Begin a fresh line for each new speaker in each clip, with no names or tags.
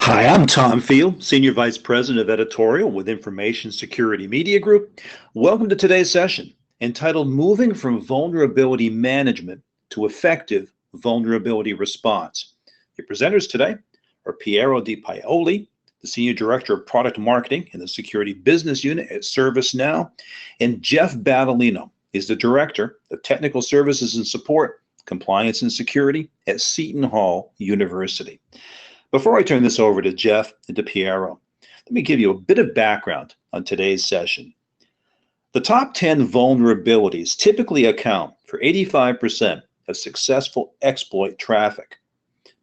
Hi, I'm Tom Field, Senior Vice President of Editorial with Information Security Media Group. Welcome to today's session entitled Moving from Vulnerability Management to Effective Vulnerability Response. Your presenters today are Piero Di Paoli, the Senior Director of Product Marketing in the Security Business Unit at ServiceNow, and Jeff Battaglino is the Director of Technical Services and Support, Compliance and Security at Seton Hall University. Before I turn this over to Jeff and to Piero, let me give you a bit of background on today's session. The top 10 vulnerabilities typically account for 85% of successful exploit traffic,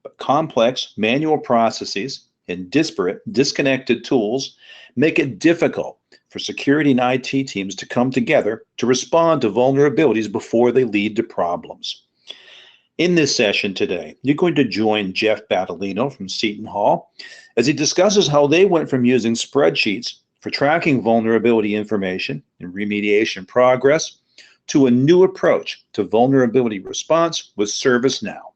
but complex manual processes and disparate, disconnected tools make it difficult for security and IT teams to come together to respond to vulnerabilities before they lead to problems. In this session today, you're going to join Jeff Battaglino from Seton Hall as he discusses how they went from using spreadsheets for tracking vulnerability information and remediation progress to a new approach to vulnerability response with ServiceNow.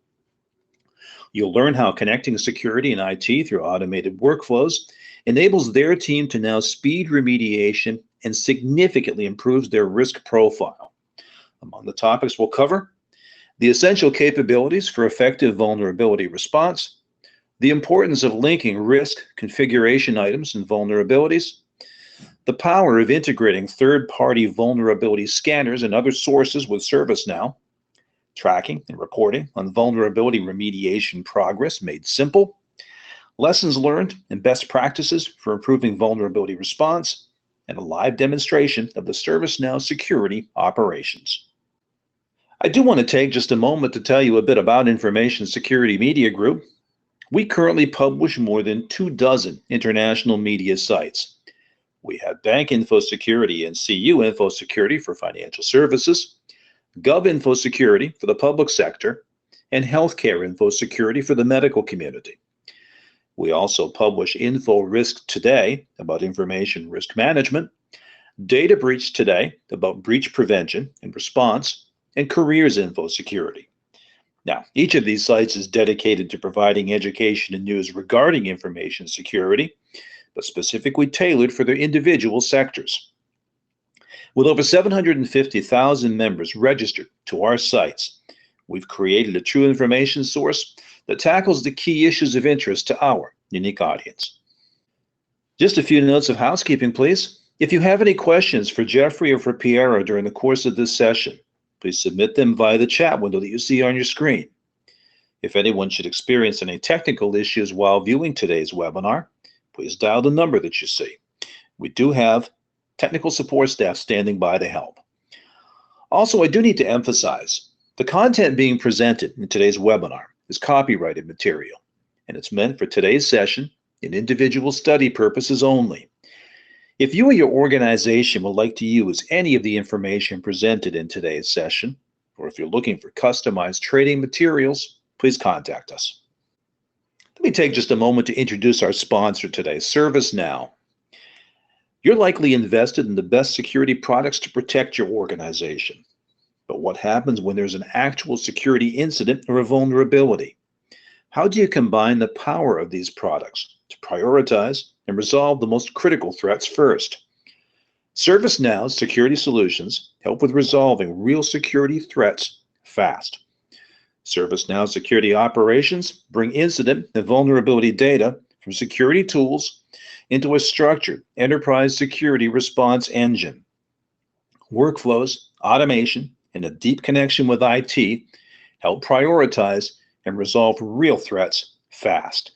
You'll learn how connecting security and IT through automated workflows enables their team to now speed remediation and significantly improves their risk profile. Among the topics we'll cover: the essential capabilities for effective vulnerability response, the importance of linking risk configuration items and vulnerabilities, the power of integrating third-party vulnerability scanners and other sources with ServiceNow, tracking and reporting on vulnerability remediation progress made simple, lessons learned and best practices for improving vulnerability response, and a live demonstration of the ServiceNow security operations. I do want to take just a moment to tell you a bit about Information Security Media Group. We currently publish more than 24 international media sites. We have Bank Info Security and CU Info Security for financial services, Gov Info Security for the public sector, and Healthcare Info Security for the medical community. We also publish Info Risk Today about information risk management, Data Breach Today about breach prevention and response, and Careers Info Security. Now, each of these sites is dedicated to providing education and news regarding information security, but specifically tailored for their individual sectors. With over 750,000 members registered to our sites, we've created a true information source that tackles the key issues of interest to our unique audience. Just a few notes of housekeeping, please. If you have any questions for Jeffrey or for Piero during the course of this session, please submit them via the chat window that you see on your screen. If anyone should experience any technical issues while viewing today's webinar, please dial the number that you see. We do have technical support staff standing by to help. Also, I do need to emphasize, the content being presented in today's webinar is copyrighted material, and it's meant for today's session and individual study purposes only. If you or your organization would like to use any of the information presented in today's session, or if you're looking for customized training materials, please contact us. Let me take just a moment to introduce our sponsor today, ServiceNow. You're likely invested in the best security products to protect your organization. But what happens when there's an actual security incident or a vulnerability? How do you combine the power of these products to prioritize and resolve the most critical threats first? ServiceNow's security solutions help with resolving real security threats fast. ServiceNow security operations bring incident and vulnerability data from security tools into a structured enterprise security response engine. Workflows, automation, and a deep connection with IT help prioritize and resolve real threats fast.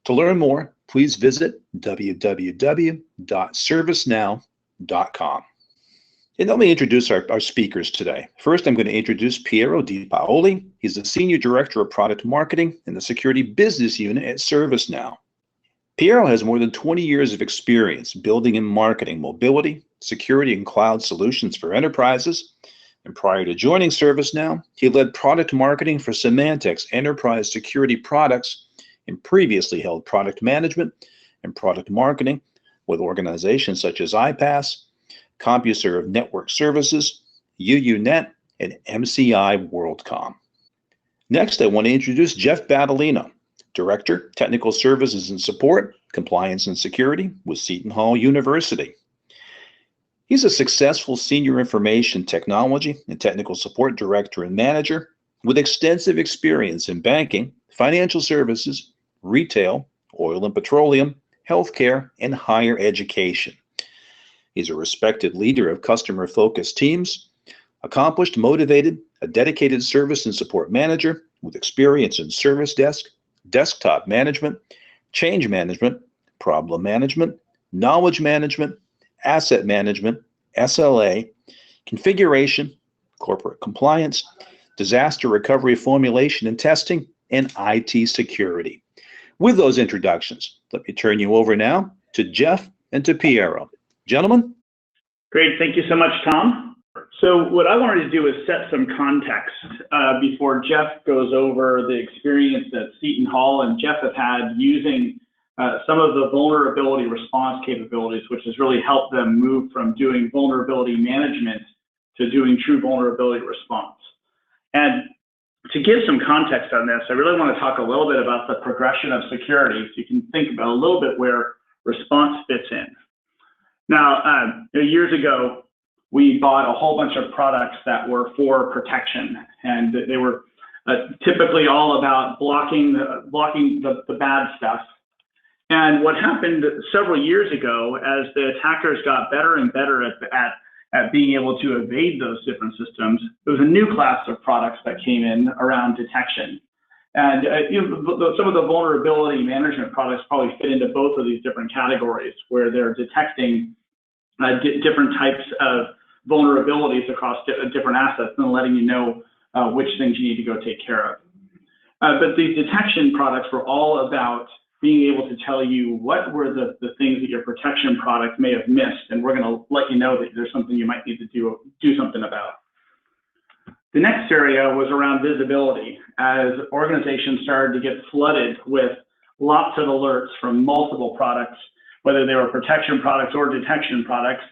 To learn more, please visit www.servicenow.com. And let me introduce our speakers today. First, I'm going to introduce Piero Di Paoli. He's the Senior Director of Product Marketing in the Security Business Unit at ServiceNow. Piero has more than 20 years of experience building and marketing mobility, security, and cloud solutions for enterprises. And prior to joining ServiceNow, he led product marketing for Symantec's enterprise security products and previously held product management and product marketing with organizations such as iPass, CompuServe Network Services, UUNet, and MCI WorldCom. Next, I want to introduce Jeff Battaglino, Director, Technical Services and Support, Compliance and Security with Seton Hall University. He's a successful senior information technology and technical support director and manager with extensive experience in banking, financial services, retail, oil and petroleum, healthcare, and higher education. He's a respected leader of customer-focused teams, accomplished, motivated, a dedicated service and support manager with experience in service desk, desktop management, change management, problem management, knowledge management, asset management, SLA, configuration, corporate compliance, disaster recovery formulation and testing, and IT security. With those introductions, let me turn you over now to Jeff and to Piero. Gentlemen?
Great, thank you so much, Tom. So what I wanted to do is set some context before Jeff goes over the experience that Seton Hall and Jeff have had using some of the vulnerability response capabilities, which has really helped them move from doing vulnerability management to doing true vulnerability response. And to give some context on this, I really want to talk a little bit about the progression of security so you can think about a little bit where response fits in. Now, years ago, we bought a whole bunch of products that were for protection, and they were typically all about blocking the bad stuff. And what happened several years ago, as the attackers got better and better at being able to evade those different systems, there was a new class of products that came in around detection. And some of the vulnerability management products probably fit into both of these different categories, where they're detecting different types of vulnerabilities across different assets and letting you know which things you need to go take care of. But these detection products were all about being able to tell you what were the things that your protection product may have missed, and we're going to let you know that there's something you might need to do something about. The next area was around visibility. As organizations started to get flooded with lots of alerts from multiple products, whether they were protection products or detection products,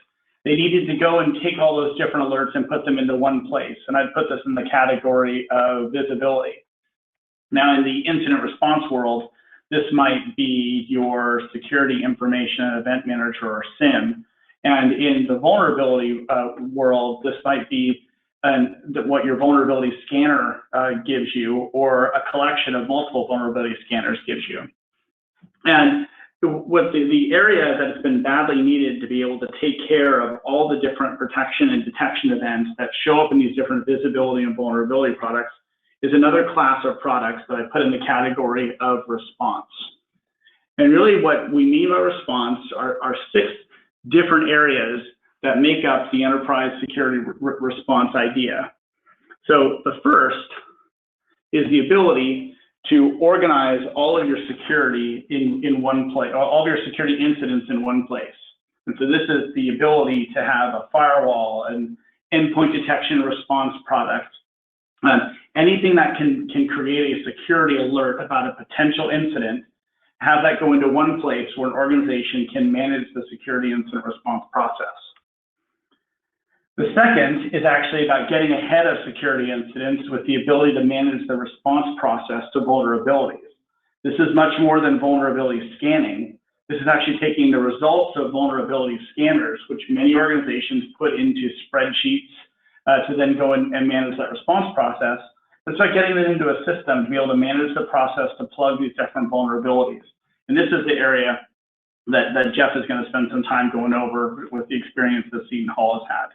they needed to go and take all those different alerts and put them into one place. And I'd put this in the category of visibility. Now, in the incident response world, this might be your security information and event manager, or SIM. And in the vulnerability world, this might be what your vulnerability scanner gives you, or a collection of multiple vulnerability scanners gives you. And what the area that's been badly needed to be able to take care of all the different protection and detection events that show up in these different visibility and vulnerability products is another class of products that I put in the category of response. And really what we mean by response are 6 different areas that make up the enterprise security response idea. So the first is the ability to organize all of your security in one place, all of your security incidents in one place. And so this is the ability to have a firewall, and endpoint detection response product, anything that can create a security alert about a potential incident, have that go into one place where an organization can manage the security incident response process. The second is actually about getting ahead of security incidents with the ability to manage the response process to vulnerabilities. This is much more than vulnerability scanning. This is actually taking the results of vulnerability scanners, which many organizations put into spreadsheets to then go and manage that response process. And start getting it into a system to be able to manage the process to plug these different vulnerabilities. And this is the area that Jeff is going to spend some time going over with the experience that Seton Hall has had.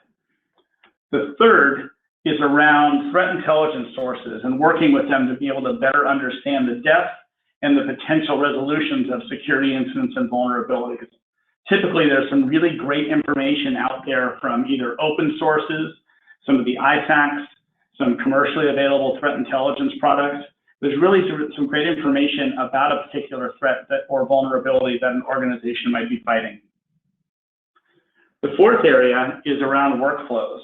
The third is around threat intelligence sources and working with them to be able to better understand the depth and the potential resolutions of security incidents and vulnerabilities. Typically, there's some really great information out there from either open sources, some of the ISACs, some commercially available threat intelligence products. There's really some great information about a particular threat or vulnerability that an organization might be fighting. The fourth area is around workflows.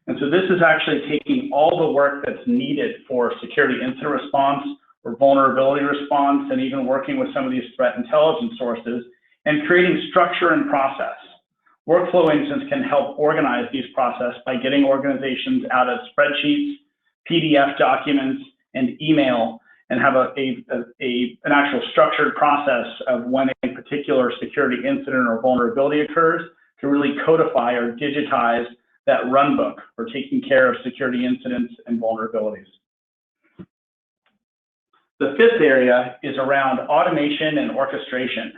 And so this is actually taking all the work that's needed for security incident response or vulnerability response, and even working with some of these threat intelligence sources, and creating structure and process. Workflow engines can help organize these processes by getting organizations out of spreadsheets, PDF documents, and email, and have an actual structured process of when a particular security incident or vulnerability occurs to really codify or digitize that runbook for taking care of security incidents and vulnerabilities. The fifth area is around automation and orchestration.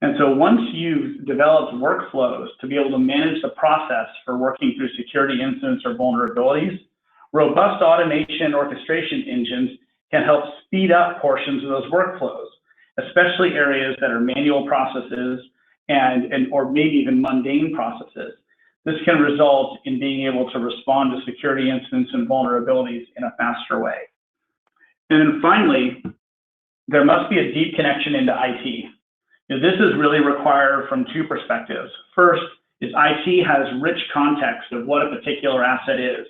And so once you've developed workflows to be able to manage the process for working through security incidents or vulnerabilities, robust automation orchestration engines can help speed up portions of those workflows, especially areas that are manual processes or maybe even mundane processes. This can result in being able to respond to security incidents and vulnerabilities in a faster way. And then finally, there must be a deep connection into IT. This is really required from two perspectives. First is IT has rich context of what a particular asset is.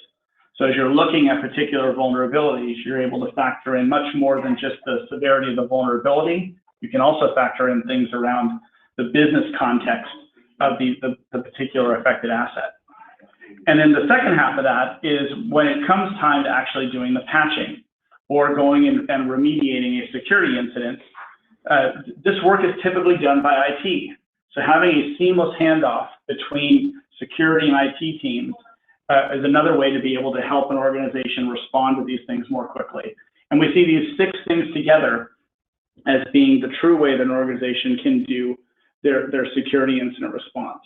So as you're looking at particular vulnerabilities, you're able to factor in much more than just the severity of the vulnerability. You can also factor in things around the business context of the particular affected asset. And then the second half of that is when it comes time to actually doing the patching or going in and remediating a security incident, this work is typically done by IT. So having a seamless handoff between security and IT teams is another way to be able to help an organization respond to these things more quickly. And we see these 6 things together as being the true way that an organization can do their security incident response.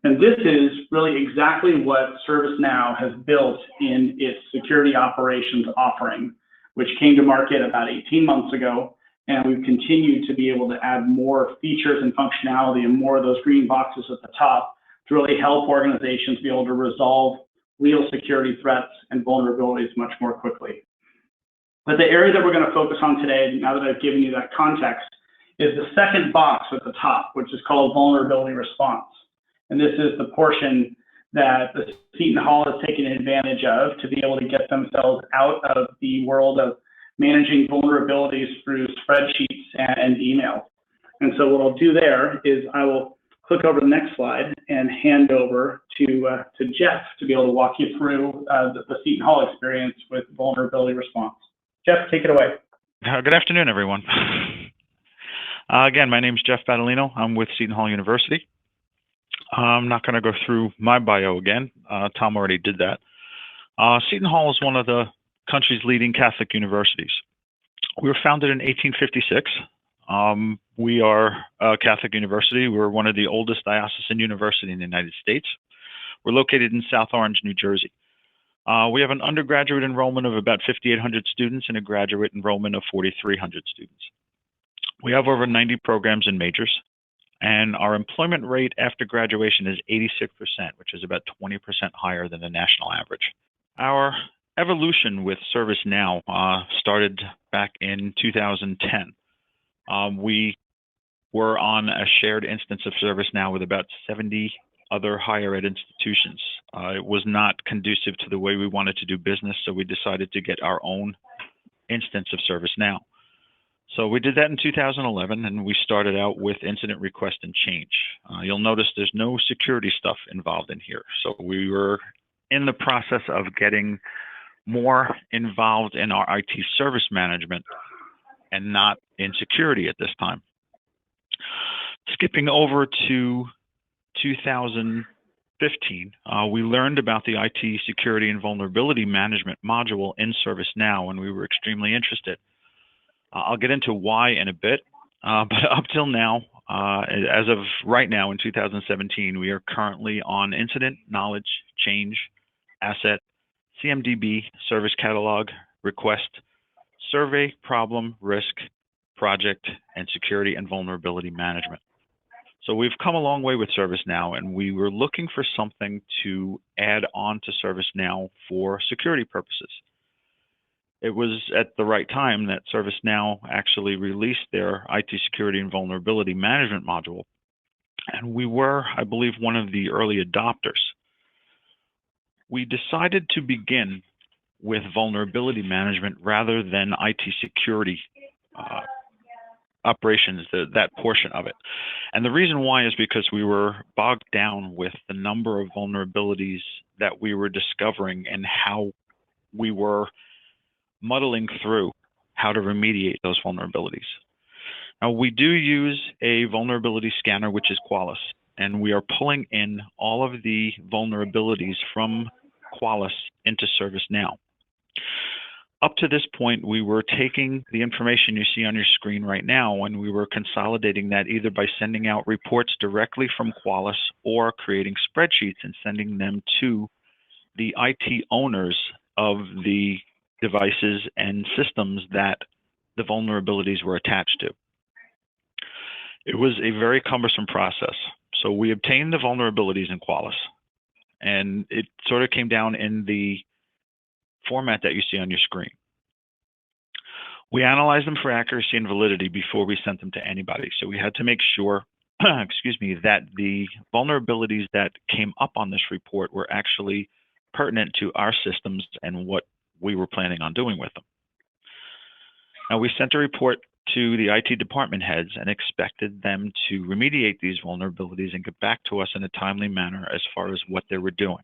And this is really exactly what ServiceNow has built in its security operations offering, which came to market about 18 months ago. And we've continued to be able to add more features and functionality and more of those green boxes at the top to really help organizations be able to resolve real security threats and vulnerabilities much more quickly. But the area that we're going to focus on today, now that I've given you that context, is the second box at the top, which is called vulnerability response. And this is the portion that the Seton Hall has taken advantage of to be able to get themselves out of the world of managing vulnerabilities through spreadsheets and email. And so what I'll do there is I will click over the next slide and hand over to Jeff to be able to walk you through the Seton Hall experience with vulnerability response. Jeff, take it away.
Good afternoon, everyone. Again, my name is Jeff Battolino. I'm with Seton Hall University. I'm not going to go through my bio again. Tom already did that. Seton Hall is one of the country's leading Catholic universities. We were founded in 1856. We are a Catholic university. We're one of the oldest diocesan universities in the United States. We're located in South Orange, New Jersey. We have an undergraduate enrollment of about 5,800 students and a graduate enrollment of 4,300 students. We have over 90 programs and majors, and our employment rate after graduation is 86%, which is about 20% higher than the national average. Our evolution with ServiceNow started back in 2010. We were on a shared instance of ServiceNow with about 70 other higher ed institutions. It was not conducive to the way we wanted to do business, so we decided to get our own instance of ServiceNow. So we did that in 2011, and we started out with incident request and change. You'll notice there's no security stuff involved in here. So we were in the process of getting more involved in our IT service management and not in security at this time. Skipping over to 2015, we learned about the IT security and vulnerability management module in ServiceNow, and we were extremely interested. I'll get into why in a bit, but up till now, as of right now in 2017, we are currently on incident, knowledge, change, asset, CMDB, service catalog, request, survey, problem, risk, project, and security and vulnerability management. So we've come a long way with ServiceNow, and we were looking for something to add on to ServiceNow for security purposes. It was at the right time that ServiceNow actually released their IT security and vulnerability management module, and we were, I believe, one of the early adopters. We decided to begin with vulnerability management rather than IT security operations, that portion of it. And the reason why is because we were bogged down with the number of vulnerabilities that we were discovering and how we were muddling through how to remediate those vulnerabilities. Now, we do use a vulnerability scanner, which is Qualys, and we are pulling in all of the vulnerabilities from Qualys into ServiceNow. Up to this point, we were taking the information you see on your screen right now, and we were consolidating that either by sending out reports directly from Qualys or creating spreadsheets and sending them to the IT owners of the devices and systems that the vulnerabilities were attached to. It was a very cumbersome process. So we obtained the vulnerabilities in Qualys, and it sort of came down in the format that you see on your screen. We analyzed them for accuracy and validity before we sent them to anybody. So we had to make sure, excuse me, that the vulnerabilities that came up on this report were actually pertinent to our systems and what we were planning on doing with them. Now, we sent a report to the IT department heads and expected them to remediate these vulnerabilities and get back to us in a timely manner as far as what they were doing.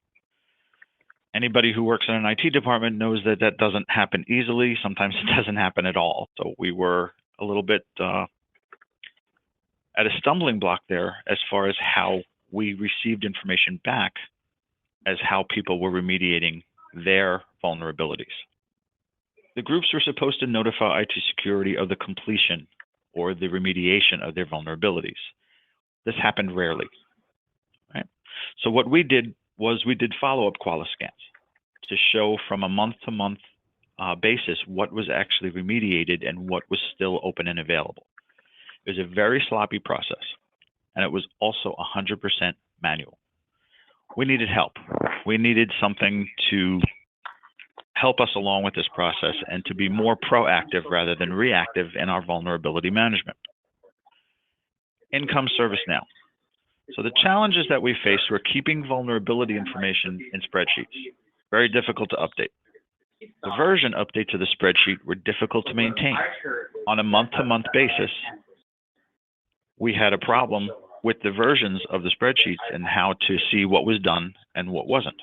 Anybody who works in an IT department knows that that doesn't happen easily. Sometimes it doesn't happen at all. So we were a little bit at a stumbling block there as far as how we received information back as how people were remediating their vulnerabilities. The groups were supposed to notify IT security of the completion or the remediation of their vulnerabilities. This happened rarely. Right? So what we did was we did follow-up Qualys scans to show from a month-to-month basis what was actually remediated and what was still open and available. It was a very sloppy process, and it was also 100% manual. We needed help. We needed something to help us along with this process and to be more proactive rather than reactive in our vulnerability management. In comes ServiceNow. So the challenges that we faced were keeping vulnerability information in spreadsheets, very difficult to update. The version updates of the spreadsheet were difficult to maintain. On a month-to-month basis, we had a problem with the versions of the spreadsheets and how to see what was done and what wasn't.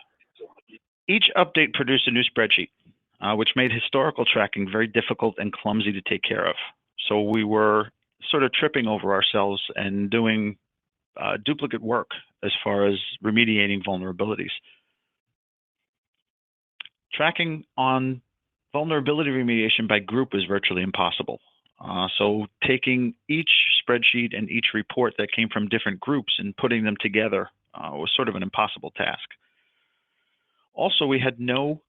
Each update produced a new spreadsheet, which made historical tracking very difficult and clumsy to take care of. So we were sort of tripping over ourselves and doing duplicate work as far as remediating vulnerabilities. Tracking on vulnerability remediation by group was virtually impossible. So taking each spreadsheet and each report that came from different groups and putting them together was sort of an impossible task. Also, we had no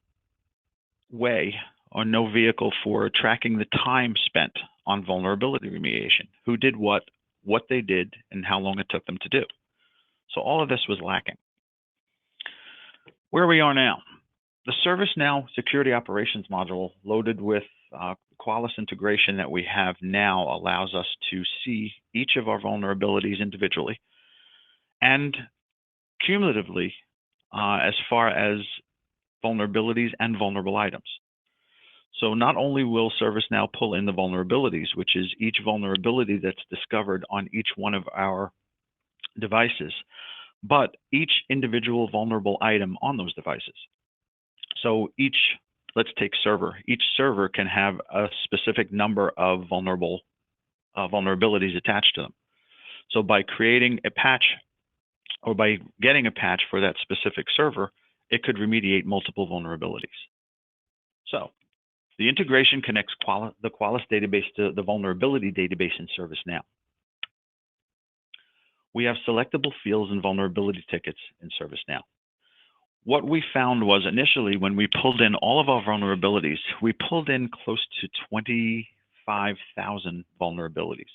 way or no vehicle for tracking the time spent on vulnerability remediation, who did what they did, and how long it took them to do. So all of this was lacking. Where we are now, the ServiceNow security operations module loaded with Qualys integration that we have now allows us to see each of our vulnerabilities individually and cumulatively as far as vulnerabilities and vulnerable items. So not only will ServiceNow pull in the vulnerabilities, which is each vulnerability that's discovered on each one of our devices, but each individual vulnerable item on those devices. So let's take server. Each server can have a specific number of vulnerabilities attached to them. So by creating a patch or by getting a patch for that specific server, it could remediate multiple vulnerabilities. So the integration connects the Qualys database to the vulnerability database in ServiceNow. We have selectable fields and vulnerability tickets in ServiceNow. What we found was initially when we pulled in all of our vulnerabilities, we pulled in close to 25,000 vulnerabilities.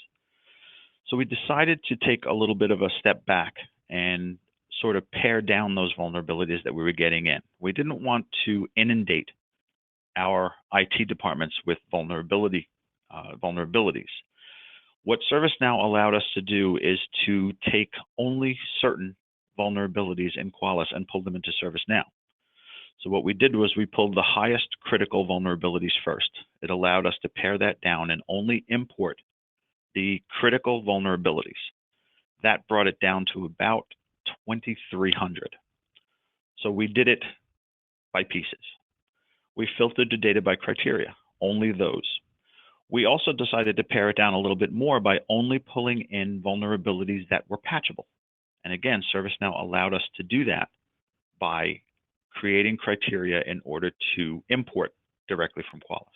So we decided to take a little bit of a step back and sort of pare down those vulnerabilities that we were getting in. We didn't want to inundate our IT departments with vulnerabilities. What ServiceNow allowed us to do is to take only certain vulnerabilities in Qualys and pull them into ServiceNow. So what we did was we pulled the highest critical vulnerabilities first. It allowed us to pare that down and only import the critical vulnerabilities. That brought it down to about 2,300. So we did it by pieces. We filtered the data by criteria, only those. We also decided to pare it down a little bit more by only pulling in vulnerabilities that were patchable. And again, ServiceNow allowed us to do that by creating criteria in order to import directly from Qualys.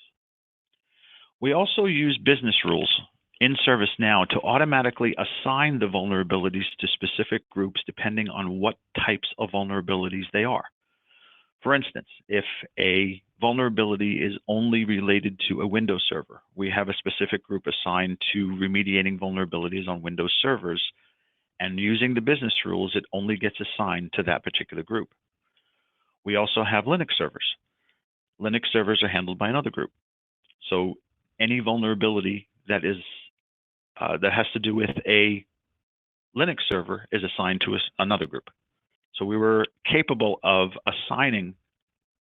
We also use business rules in ServiceNow to automatically assign the vulnerabilities to specific groups depending on what types of vulnerabilities they are. For instance, if a vulnerability is only related to a Windows server, we have a specific group assigned to remediating vulnerabilities on Windows servers, and using the business rules, it only gets assigned to that particular group. We also have Linux servers. Linux servers are handled by another group. So any vulnerability that has to do with a Linux server is assigned to another group. So we were capable of assigning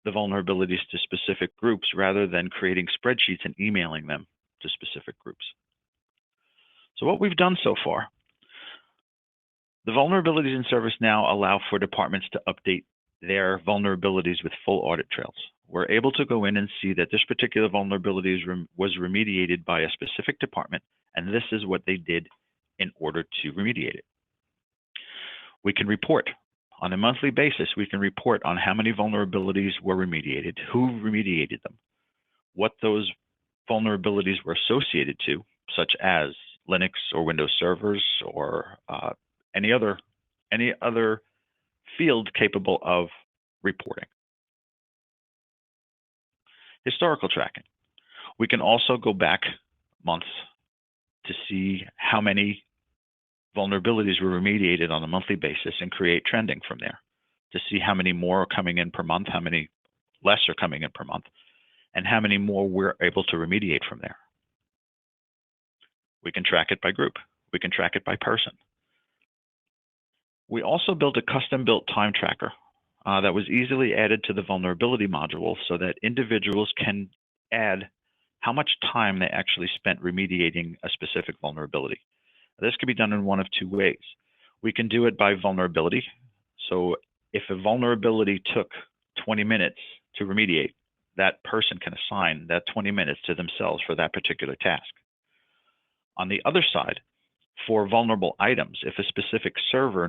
the vulnerabilities to specific groups rather than creating spreadsheets and emailing them to specific groups. So what we've done so far, the vulnerabilities in ServiceNow allow for departments to update their vulnerabilities with full audit trails. We're able to go in and see that this particular vulnerability was remediated by a specific department, and this is what they did in order to remediate it. We can report. On a monthly basis, we can report on how many vulnerabilities were remediated, who remediated them, what those vulnerabilities were associated to, such as Linux or Windows servers or any other field capable of reporting. Historical tracking. We can also go back months to see how many vulnerabilities were remediated on a monthly basis and create trending from there to see how many more are coming in per month, how many less are coming in per month, and how many more we're able to remediate from there. We can track it by group. We can track it by person. We also built a custom-built time tracker that was easily added to the vulnerability module so that individuals can add how much time they actually spent remediating a specific vulnerability. This can be done in one of two ways. We can do it by vulnerability. So if a vulnerability took 20 minutes to remediate, that person can assign that 20 minutes to themselves for that particular task. On the other side, for vulnerable items, if a specific server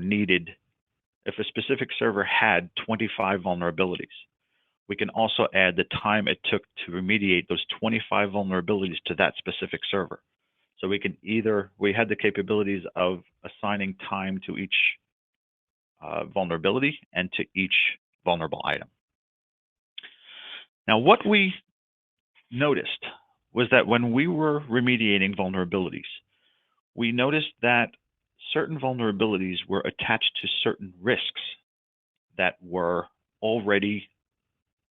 had 25 vulnerabilities, we can also add the time it took to remediate those 25 vulnerabilities to that specific server. So we had the capabilities of assigning time to each vulnerability and to each vulnerable item. Now, what we noticed was that when we were remediating vulnerabilities, we noticed that certain vulnerabilities were attached to certain risks that were already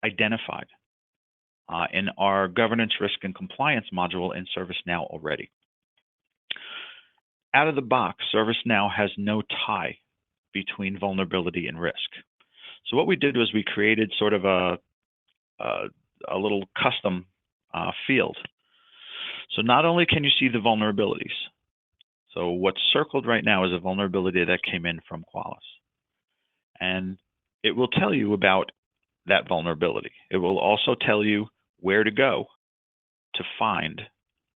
identified in our governance, risk, and compliance module in ServiceNow already. Out of the box, ServiceNow has no tie between vulnerability and risk. So what we did was we created sort of a little custom field. So not only can you see the vulnerabilities, so what's circled right now is a vulnerability that came in from Qualys. And it will tell you about that vulnerability. It will also tell you where to go to find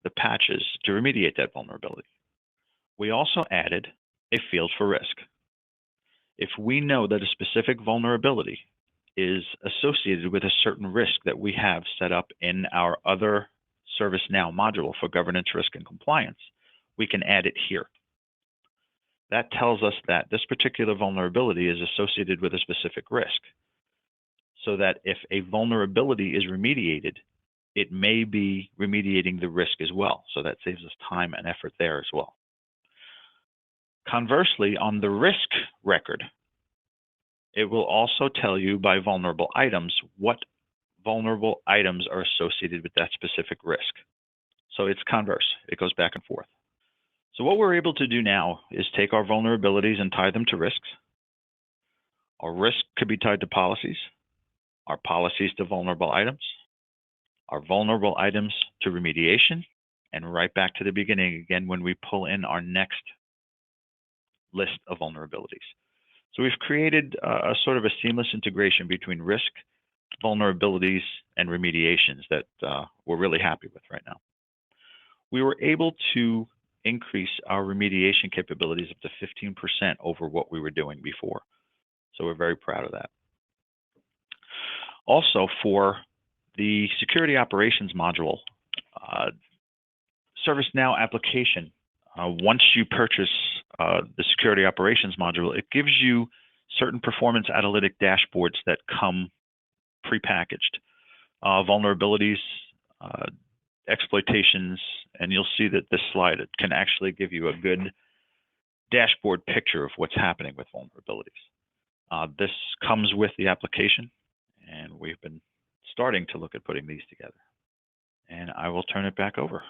the patches to remediate that vulnerability. We also added a field for risk. If we know that a specific vulnerability is associated with a certain risk that we have set up in our other ServiceNow module for governance, risk, and compliance, we can add it here. That tells us that this particular vulnerability is associated with a specific risk, so that if a vulnerability is remediated, it may be remediating the risk as well. So that saves us time and effort there as well. Conversely, on the risk record, it will also tell you by vulnerable items what vulnerable items are associated with that specific risk. So it's converse, it goes back and forth. So what we're able to do now is take our vulnerabilities and tie them to risks. Our risk could be tied to policies, our policies to vulnerable items, our vulnerable items to remediation, and right back to the beginning again when we pull in our next list of vulnerabilities. So we've created a sort of a seamless integration between risk, vulnerabilities, and remediations that we're really happy with right now. we were able to increase our remediation capabilities up to 15% over what we were doing before. So we're very proud of that. Also, for the security operations module, ServiceNow application, once you purchase the security operations module, it gives you certain performance analytic dashboards that come prepackaged. Vulnerabilities, exploitations, and you'll see that this slide, it can actually give you a good dashboard picture of what's happening with vulnerabilities. This comes with the application, and we've been starting to look at putting these together. And I will turn it back over.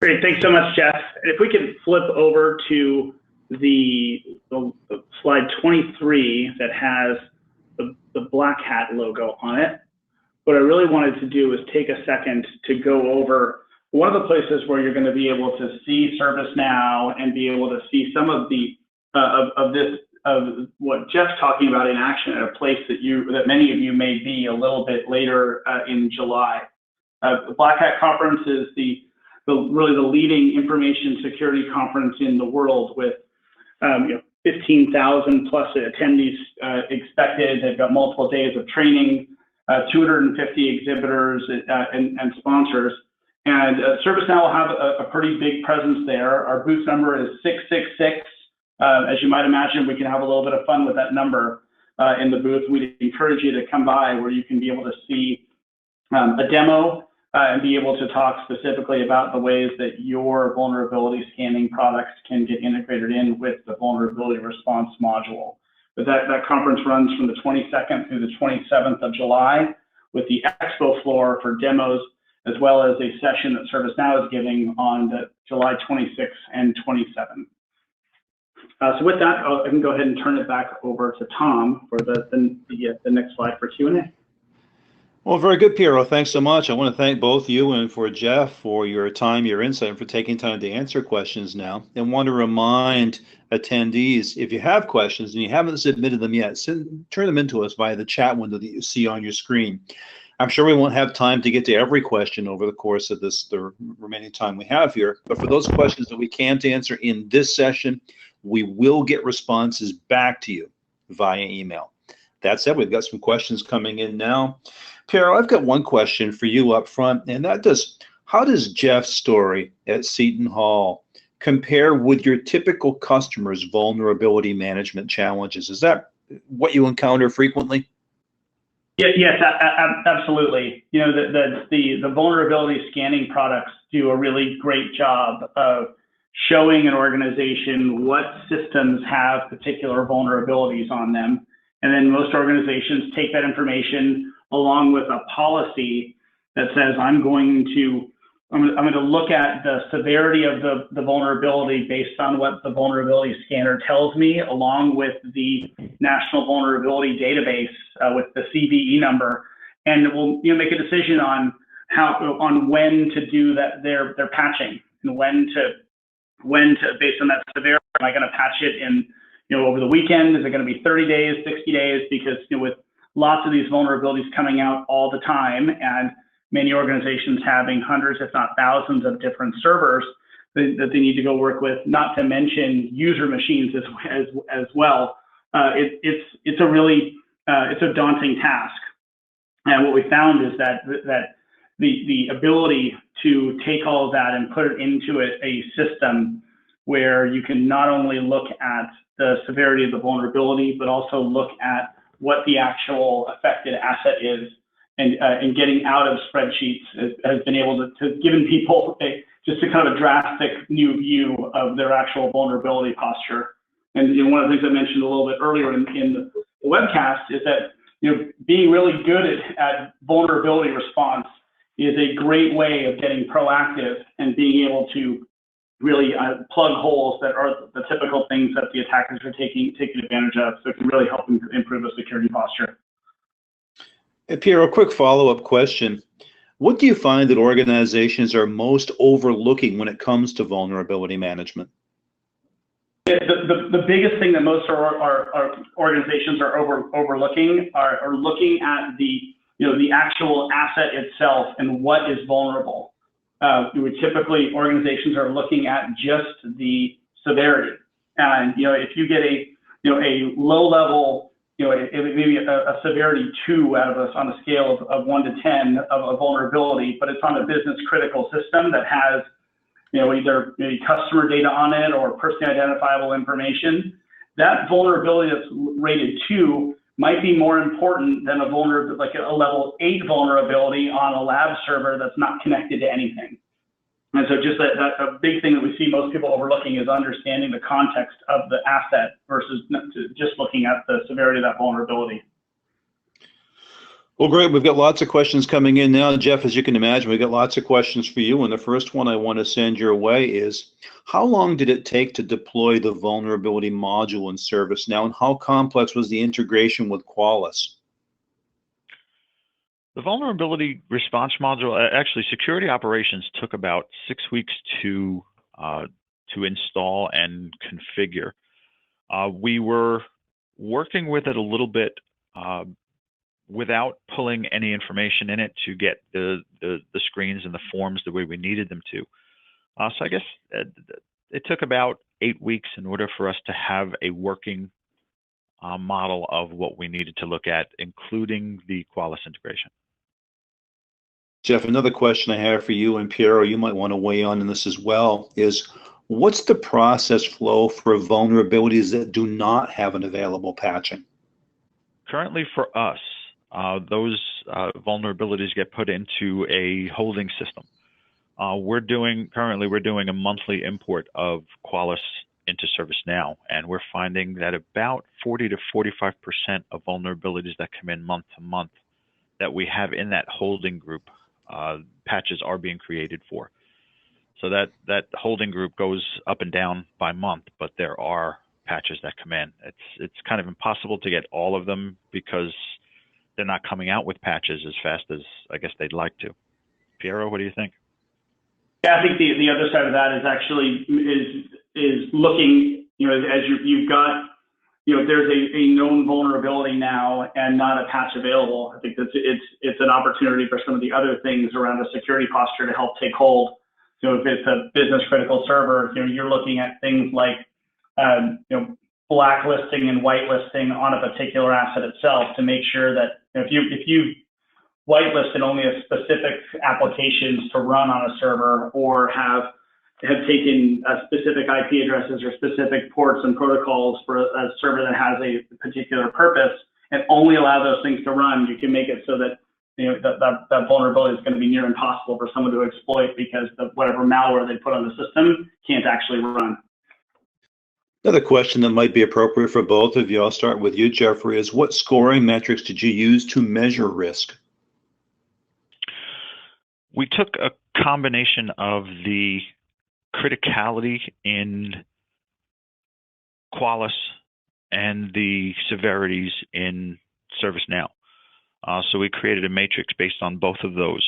Great, thanks so much, Jeff. If we could flip over to the slide 23 that has the black hat logo on it. What I really wanted to do is take a second to go over one of the places where you're going to be able to see ServiceNow and be able to see some of the of what Jeff's talking about in action at a place that many of you may be a little bit later in July. The Black Hat Conference is really the leading information security conference in the world with 15,000 plus attendees expected. They've got multiple days of training, 250 exhibitors and sponsors. And ServiceNow will have a pretty big presence there. Our booth number is 666. As you might imagine, we can have a little bit of fun with that number in the booth. We'd encourage you to come by where you can be able to see a demo and be able to talk specifically about the ways that your vulnerability scanning products can get integrated in with the vulnerability response module. But that conference runs from the 22nd through the 27th of July with the expo floor for demos, as well as a session that ServiceNow is giving on the July 26th and 27th. So with that, I can go ahead and turn it back over to Tom for the next slide for Q&A.
Well, very good, Piero. Thanks so much. I want to thank both you and for Jeff for your time, your insight, and for taking time to answer questions now. And want to remind attendees, if you have questions and you haven't submitted them yet, turn them into us via the chat window that you see on your screen. I'm sure we won't have time to get to every question over the course of the remaining time we have here. But for those questions that we can't answer in this session, we will get responses back to you via email. That said, we've got some questions coming in now. Piero, I've got one question for you up front, and how does Jeff's story at Seton Hall compare with your typical customers' vulnerability management challenges? Is that what you encounter frequently?
Yes, absolutely. You know, the vulnerability scanning products do a really great job of showing an organization what systems have particular vulnerabilities on them. And then most organizations take that information along with a policy that says, I'm going to look at the severity of the vulnerability based on what the vulnerability scanner tells me, along with the National Vulnerability Database with the CVE number, and it will make a decision on when to do their patching and when to based on that severity. Am I going to patch it in over the weekend? Is it going to be 30 days, 60 days? Because with lots of these vulnerabilities coming out all the time, and many organizations having hundreds, if not thousands, of different servers that they need to go work with, not to mention user machines as well. It's a daunting task. And what we found is that the ability to take all of that and put it into a system where you can not only look at the severity of the vulnerability, but also look at what the actual affected asset is, and getting out of spreadsheets has been able to given people just a kind of a drastic new view of their actual vulnerability posture. And one of the things I mentioned a little bit earlier in the webcast is that being really good at vulnerability response is a great way of getting proactive and being able to really plug holes that are the typical things that the attackers are taking advantage of. So it can really help improve the security posture.
Hey, Piero, a quick follow-up question. What do you find that organizations are most overlooking when it comes to vulnerability management?
The biggest thing that most our organizations are overlooking are looking at the actual asset itself and what is vulnerable. Organizations are looking at just the severity. And, if you get a low level, maybe a severity 2 out of us on a scale of 1 to 10 of a vulnerability, but it's on a business critical system that has, either customer data on it or personally identifiable information, that vulnerability that's rated 2 might be more important than like a level 8 vulnerability on a lab server that's not connected to anything. And so just that's a big thing that we see most people overlooking is understanding the context of the asset versus just looking at the severity of that vulnerability.
Well, great. We've got lots of questions coming in now. Jeff, as you can imagine, we've got lots of questions for you. And the first one I want to send your way is, how long did it take to deploy the vulnerability module in ServiceNow, and how complex was the integration with Qualys?
The vulnerability response module, actually security operations took about 6 weeks to install and configure. We were working with it a little bit without pulling any information in it to get the screens and the forms the way we needed them to. So I guess it took about 8 weeks in order for us to have a working model of what we needed to look at, including the Qualys integration.
Jeff, another question I have for you, and Piero, you might want to weigh on this as well, is what's the process flow for vulnerabilities that do not have an available patching?
Currently for us, those vulnerabilities get put into a holding system. We're doing a monthly import of Qualys into ServiceNow, and we're finding that about 40 to 45% of vulnerabilities that come in month to month that we have in that holding group, patches are being created for. So that holding group goes up and down by month, but there are patches that come in. It's kind of impossible to get all of them because they're not coming out with patches as fast as I guess they'd like to. Piero, what do you think?
Yeah, I think the other side of that is actually is looking, as you've got, if there's a known vulnerability now and not a patch available, I think that it's an opportunity for some of the other things around the security posture to help take hold. So if it's a business critical server, you're looking at things like, blacklisting and whitelisting on a particular asset itself to make sure that if you whitelisted only a specific applications to run on a server, or have taken specific IP addresses or specific ports and protocols for a server that has a particular purpose, and only allow those things to run, you can make it so that that vulnerability is going to be near impossible for someone to exploit because whatever malware they put on the system can't actually run.
Another question that might be appropriate for both of you, I'll start with you, Jeffrey, is what scoring metrics did you use to measure risk?
We took a combination of the criticality in Qualys and the severities in ServiceNow. So we created a matrix based on both of those.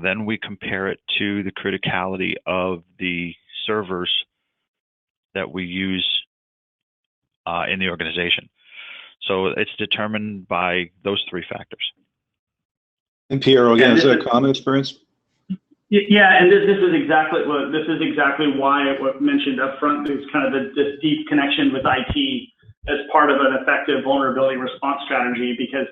Then we compare it to the criticality of the servers that we use in the organization. So it's determined by those 3 factors.
And Piero, again, is that a common experience?
Yeah, and this is exactly why what mentioned up front is kind of this deep connection with IT as part of an effective vulnerability response strategy. Because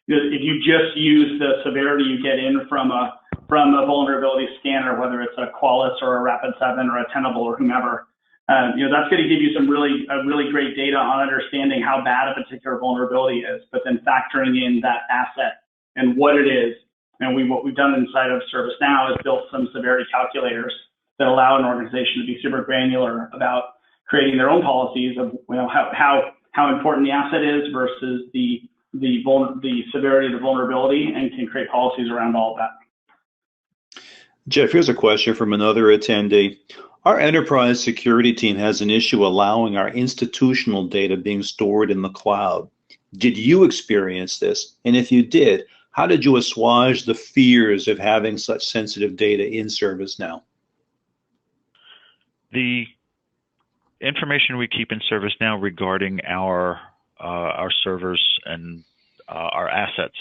if you just use the severity you get in from a vulnerability scanner, whether it's a Qualys or a Rapid7 or a Tenable or whomever, that's going to give you some really great data on understanding how bad a particular vulnerability is, but then factoring in that asset and what it is. And what we've done inside of ServiceNow is built some severity calculators that allow an organization to be super granular about creating their own policies of how important the asset is versus the severity of the vulnerability, and can create policies around all of that.
Jeff, here's a question from another attendee. Our enterprise security team has an issue allowing our institutional data being stored in the cloud. Did you experience this? And if you did, how did you assuage the fears of having such sensitive data in ServiceNow?
The information we keep in ServiceNow regarding our servers and our assets,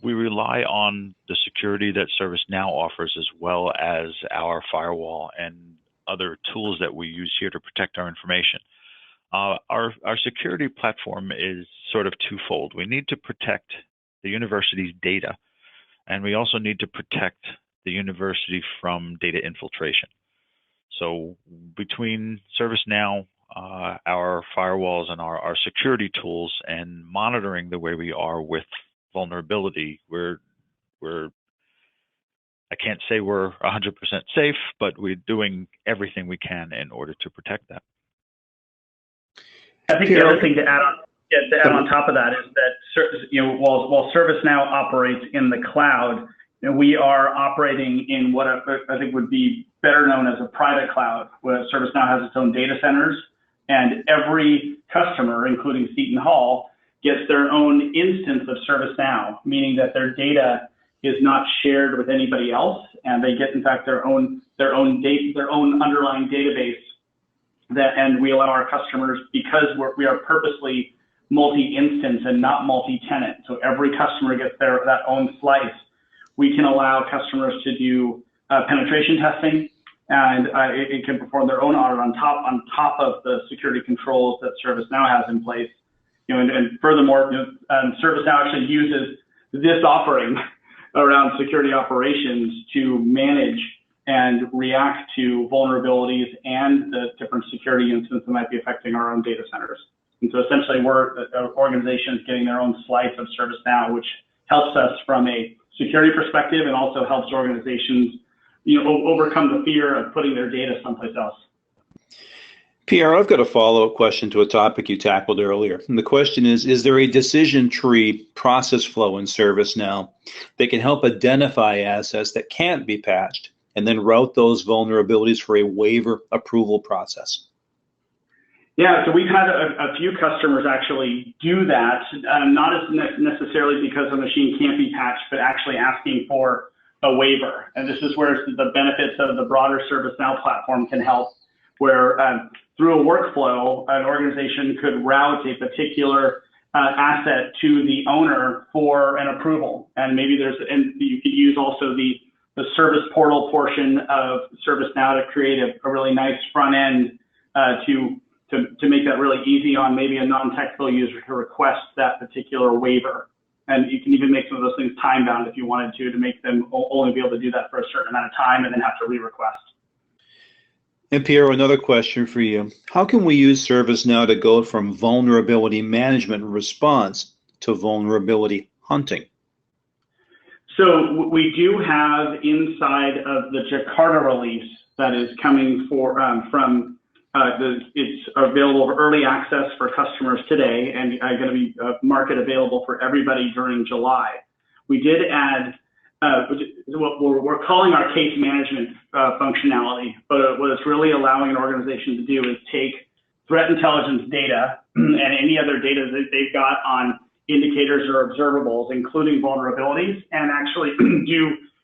we rely on the security that ServiceNow offers, as well as our firewall and other tools that we use here to protect our information. Our security platform is sort of twofold. We need to protect the university's data, and we also need to protect the university from data infiltration. So between ServiceNow, our firewalls, and our security tools, and monitoring the way we are with vulnerability, I can't say we're 100% safe, but we're doing everything we can in order to protect that.
I think the other thing to add on top of that is that, while ServiceNow operates in the cloud, we are operating in what I think would be better known as a private cloud, where ServiceNow has its own data centers, and every customer, including Seton Hall, gets their own instance of ServiceNow, meaning that their data is not shared with anybody else, and they get, in fact, their own underlying database. And we allow our customers, because we are purposely multi-instance and not multi-tenant, so every customer gets that own slice. We can allow customers to do penetration testing, and it can perform their own audit on top of the security controls that ServiceNow has in place. And furthermore, ServiceNow actually uses this offering around security operations to manage and react to vulnerabilities and the different security incidents that might be affecting our own data centers. And so essentially, we're organizations getting their own slice of ServiceNow, which helps us from a security perspective, and also helps organizations, overcome the fear of putting their data someplace else.
Pierre, I've got a follow-up question to a topic you tackled earlier. And the question is there a decision tree process flow in ServiceNow that can help identify assets that can't be patched and then route those vulnerabilities for a waiver approval process?
Yeah, so we've had a few customers actually do that, not as necessarily because the machine can't be patched, but actually asking for a waiver. And this is where the benefits of the broader ServiceNow platform can help, where through a workflow, an organization could route a particular asset to the owner for an approval. And maybe and you could use also the service portal portion of ServiceNow to create a really nice front end to make that really easy on maybe a non-technical user to request that particular waiver. And you can even make some of those things time-bound if you wanted to make them only be able to do that for a certain amount of time and then have to re-request.
And Piero, another question for you. How can we use ServiceNow to go from vulnerability management and response to vulnerability hunting?
So we do have inside of the Jakarta release that is coming it's available for early access for customers today, and going to be market available for everybody during July. We did add what we're calling our case management functionality, but what it's really allowing an organization to do is take threat intelligence data and any other data that they've got on indicators or observables, including vulnerabilities, and actually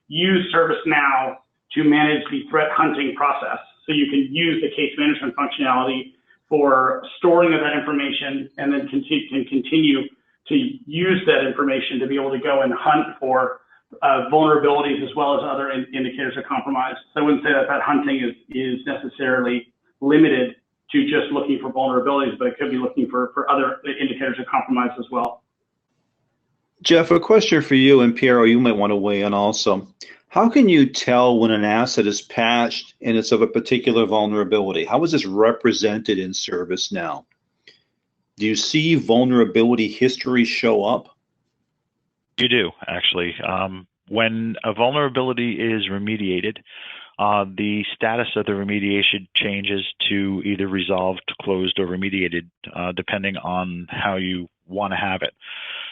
use ServiceNow to manage the threat hunting process. So you can use the case management functionality for storing of that information, and then continue to use that information to be able to go and hunt for vulnerabilities as well as other indicators of compromise. So I wouldn't say that hunting is necessarily limited to just looking for vulnerabilities, but it could be looking for other indicators of compromise as well.
Jeff, a question for you, and Piero, you might want to weigh in also. How can you tell when an asset is patched and it's of a particular vulnerability? How is this represented in ServiceNow? Do you see vulnerability history show up?
You do, actually. When a vulnerability is remediated, the status of the remediation changes to either resolved, closed, or remediated, depending on how you want to have it.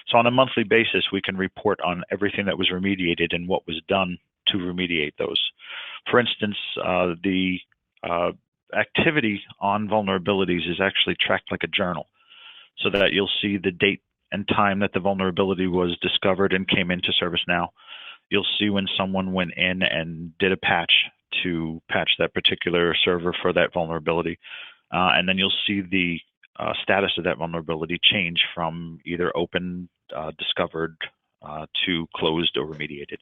So on a monthly basis, we can report on everything that was remediated and what was done to remediate those. For instance, the activity on vulnerabilities is actually tracked like a journal, so that you'll see the date and time that the vulnerability was discovered and came into ServiceNow. You'll see when someone went in and did a patch to patch that particular server for that vulnerability. And then you'll see the status of that vulnerability change from either open, discovered, to closed or remediated.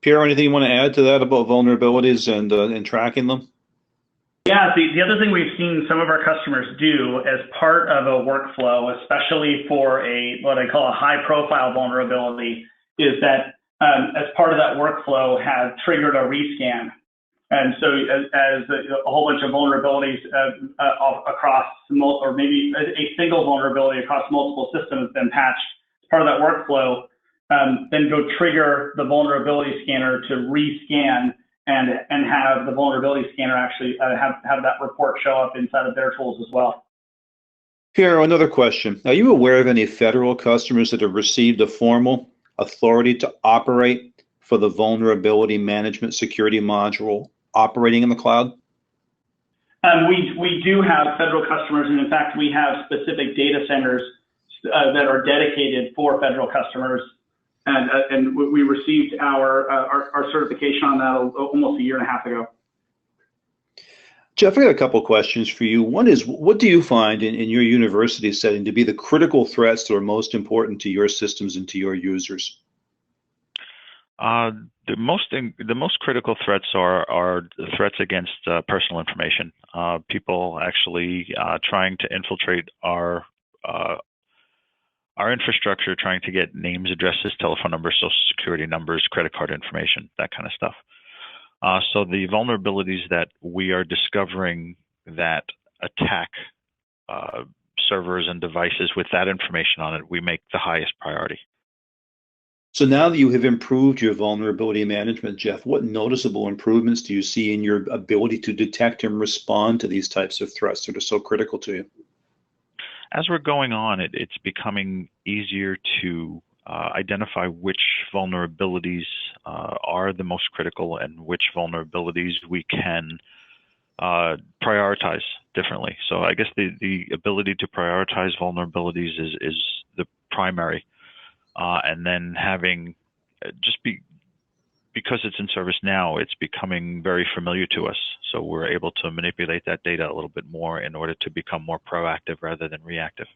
Pierre, anything you want to add to that about vulnerabilities and tracking them?
Yeah, the other thing we've seen some of our customers do as part of a workflow, especially for what I call a high-profile vulnerability, is that as part of that workflow have triggered a rescan. And so as a whole bunch of vulnerabilities across, or maybe a single vulnerability across multiple systems has been patched, as part of that workflow, then go trigger the vulnerability scanner to rescan and have the vulnerability scanner actually have that report show up inside of their tools as well.
Pierre, another question. Are you aware of any federal customers that have received a formal authority to operate for the vulnerability management security module operating in the cloud?
We do have federal customers, and in fact, we have specific data centers that are dedicated for federal customers. And we received our certification on that almost a year and a half ago.
Jeff, I got a couple questions for you. One is, what do you find in your university setting to be the critical threats that are most important to your systems and to your users?
The most critical threats are threats against personal information. People actually trying to infiltrate our infrastructure, trying to get names, addresses, telephone numbers, social security numbers, credit card information, that kind of stuff. So the vulnerabilities that we are discovering that attack servers and devices with that information on it, we make the highest priority.
So now that you have improved your vulnerability management, Jeff, what noticeable improvements do you see in your ability to detect and respond to these types of threats that are so critical to you?
As we're going on, it's becoming easier to identify which vulnerabilities are the most critical and which vulnerabilities we can prioritize differently. So I guess the ability to prioritize vulnerabilities is the primary. And then having because it's in ServiceNow, it's becoming very familiar to us. So we're able to manipulate that data a little bit more in order to become more proactive rather than reactive.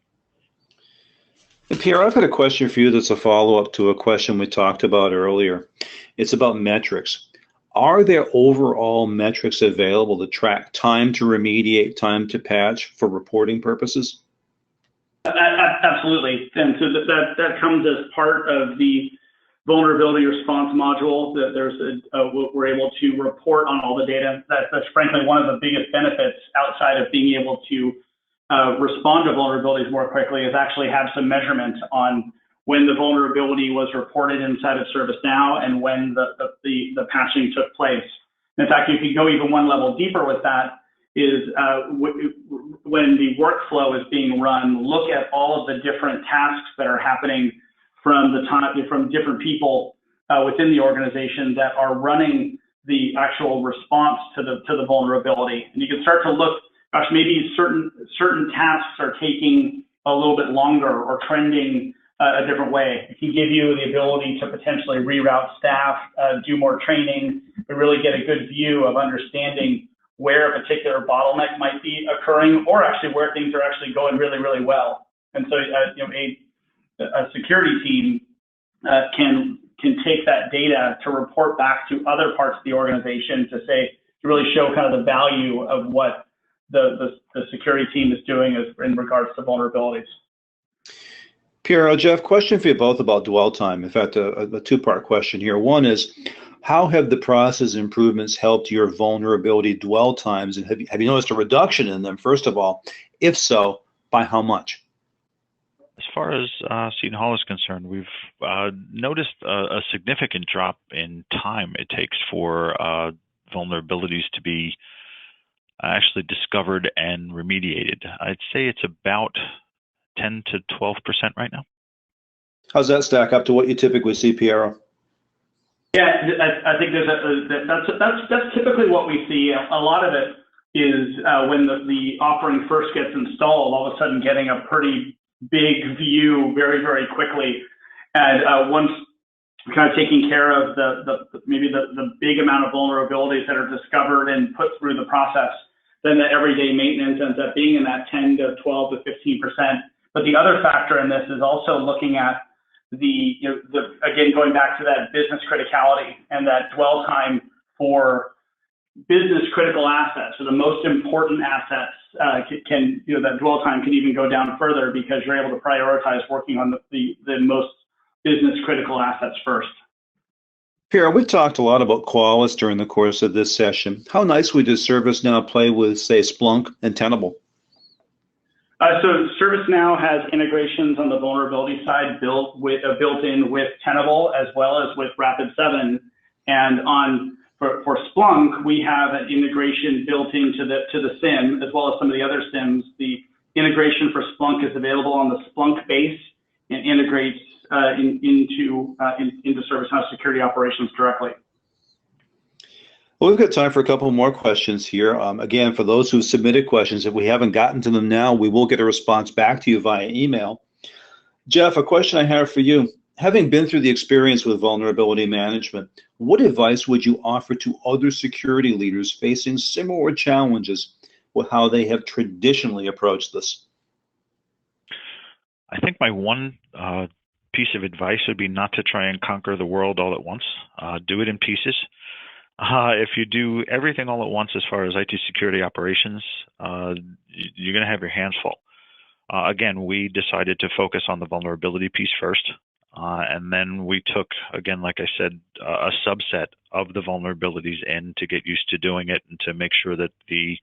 And Pierre, I've got a question for you that's a follow-up to a question we talked about earlier. It's about metrics. Are there overall metrics available to track time to remediate, time to patch for reporting purposes?
Absolutely. And so that comes as part of the vulnerability response module. That we're able to report on all the data. That's frankly one of the biggest benefits outside of being able to respond to vulnerabilities more quickly, is actually have some measurement on when the vulnerability was reported inside of ServiceNow and when the patching took place. In fact, you can go even one level deeper with that, is when the workflow is being run, look at all of the different tasks that are happening from different people within the organization that are running the actual response to the vulnerability. And you can start to look, gosh, maybe certain tasks are taking a little bit longer or trending a different way. It can give you the ability to potentially reroute staff, do more training, to really get a good view of understanding where a particular bottleneck might be occurring, or actually where things are actually going really, really well. And so a security team can take that data to report back to other parts of the organization to really show kind of the value of what the security team is doing in regards to vulnerabilities.
Pierre, Jeff, question for you both about dwell time. In fact, a two-part question here. One is, how have the process improvements helped your vulnerability dwell times, and have you noticed a reduction in them, first of all? If so, by how much?
As far as Seton Hall is concerned, we've noticed a significant drop in time it takes for vulnerabilities to be actually discovered and remediated. I'd say it's about 10 to 12% right now.
How's that stack up to what you typically see, Piero?
Yeah, I think that's typically what we see. A lot of it is when the offering first gets installed, all of a sudden getting a pretty big view very, very quickly. And once kind of taking care of maybe the big amount of vulnerabilities that are discovered and put through the process, then the everyday maintenance ends up being in that 10 to 12 to 15%. But the other factor in this is also looking at again, going back to that business criticality and that dwell time for business critical assets, or the most important assets, that dwell time can even go down further because you're able to prioritize working on the most business critical assets first.
Pierre, we've talked a lot about Qualys during the course of this session. How nicely does ServiceNow play with, say, Splunk and Tenable?
So ServiceNow has integrations on the vulnerability side built in with Tenable as well as with Rapid7, and for Splunk we have an integration built into the SIM as well as some of the other SIMs. The integration for Splunk is available on the Splunk base and integrates into ServiceNow security operations directly.
Well, we've got time for a couple more questions here. Again, for those who submitted questions, if we haven't gotten to them now, we will get a response back to you via email. Jeff, a question I have for you. Having been through the experience with vulnerability management, what advice would you offer to other security leaders facing similar challenges with how they have traditionally approached this?
I think my one piece of advice would be not to try and conquer the world all at once. Do it in pieces. If you do everything all at once as far as IT security operations, you're going to have your hands full. Again, we decided to focus on the vulnerability piece first, and then we took, again, like I said, a subset of the vulnerabilities in to get used to doing it and to make sure that the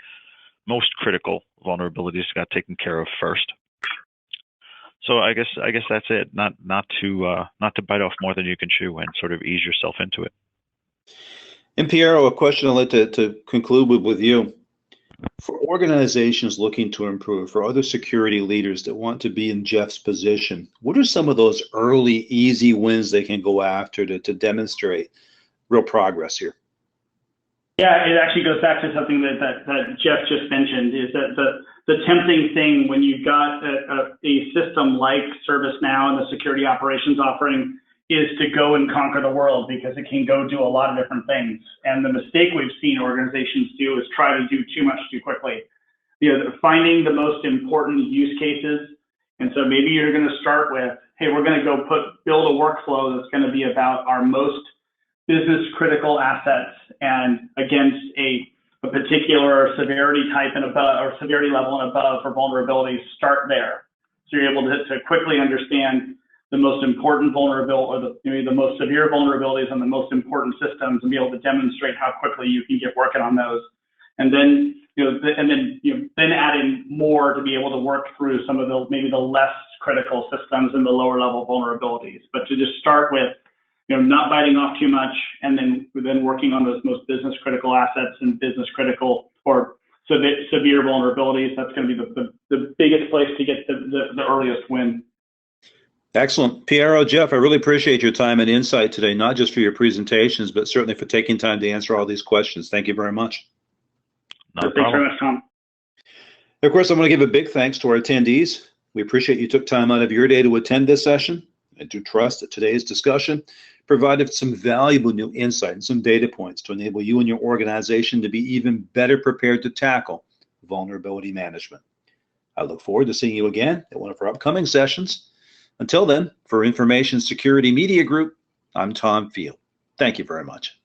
most critical vulnerabilities got taken care of first. So I guess that's it. Not to bite off more than you can chew, and sort of ease yourself into it.
And Piero, a question I'd like to conclude with you. For organizations looking to improve, for other security leaders that want to be in Jeff's position, what are some of those early, easy wins they can go after to demonstrate real progress here?
Yeah, it actually goes back to something that Jeff just mentioned, is that the tempting thing when you've got a system like ServiceNow and the security operations offering is to go and conquer the world, because it can go do a lot of different things. And the mistake we've seen organizations do is try to do too much too quickly. Finding the most important use cases. And so maybe you're going to start with, hey, we're going to go build a workflow that's going to be about our most business critical assets and against a particular severity type and above, or severity level and above for vulnerabilities. Start there. So you're able to quickly understand the most important vulnerability, or the most severe vulnerabilities on the most important systems, and be able to demonstrate how quickly you can get working on those. And then, then add in more to be able to work through some of maybe the less critical systems and the lower level vulnerabilities. But to just start with, not biting off too much, and then working on those most business critical assets and business critical or severe vulnerabilities. That's going to be the biggest place to get the earliest win.
Excellent. Piero, Jeff, I really appreciate your time and insight today, not just for your presentations, but certainly for taking time to answer all these questions. Thank you very much.
Thanks very much, Tom.
Of course, I want to give a big thanks to our attendees. We appreciate you took time out of your day to attend this session, and do trust that today's discussion provided some valuable new insight and some data points to enable you and your organization to be even better prepared to tackle vulnerability management. I look forward to seeing you again at one of our upcoming sessions. Until then, for Information Security Media Group, I'm Tom Field. Thank you very much.